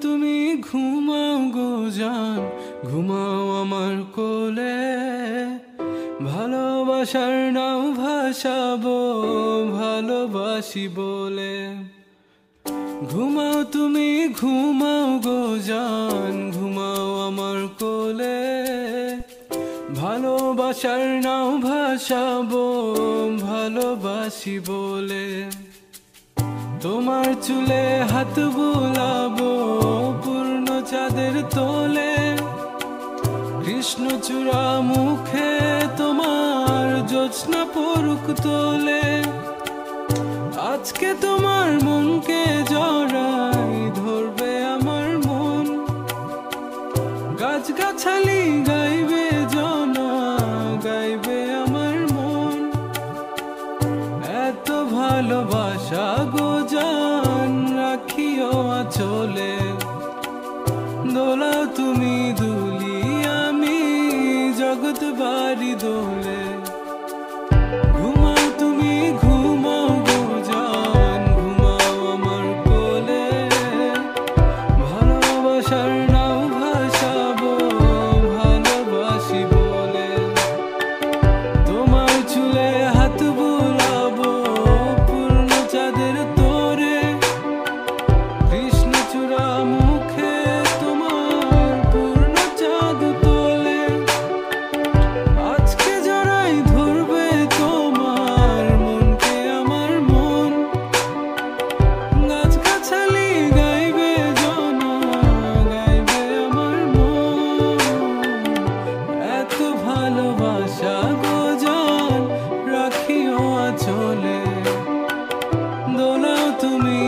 তুমি ঘুমাও গো জান, ঘুমাও আমার কোলে। ভালোবাসার নাও ভাসাবো ভালোবাসি বলে। ঘুমাও তুমি ঘুমাও গো জান, ঘুমাও আমার কোলে। ভালোবাসার নাও ভাসাবো ভালোবাসি বলে। তোমার চুলে হাত বুলাবো পূর্ণ চাঁদের তোলে। কৃষ্ণচূড়া মুখে তোমার জ্যোৎস্না পড়ুক তোলে। আজকে তোমার মনকে জড়াই ধরবে আমার মন। গাছগাছালি গাইবে জনা, গাইবে আমার মন। এত ভালোবাসা গো জান রাখিও আঁচলে। দোলাও তুমি দুলি আমি জগৎ বাড়ি দোলে। ঘুমাও তুমি ঘুমাও গো জান, ঘুমাও আমার কোলে। ভালোবাসার নাও ভাসাবো ভালোবাসি বলে। তোমার চুলে হাত বুলাবো পূর্ণ চাঁদের তোরে। কৃষ্ণচূড়া মুখে তোমার পূর্ণ চাঁদ তোলে। আজকে জড়াই ধরবে তোমার মনকে আমার মন। গাছগাছালি গাইবে জনা, গাইবে আমার মন। এত ভালোবাসা গো জান রাখিও আঁচলে। দোলাও তুমি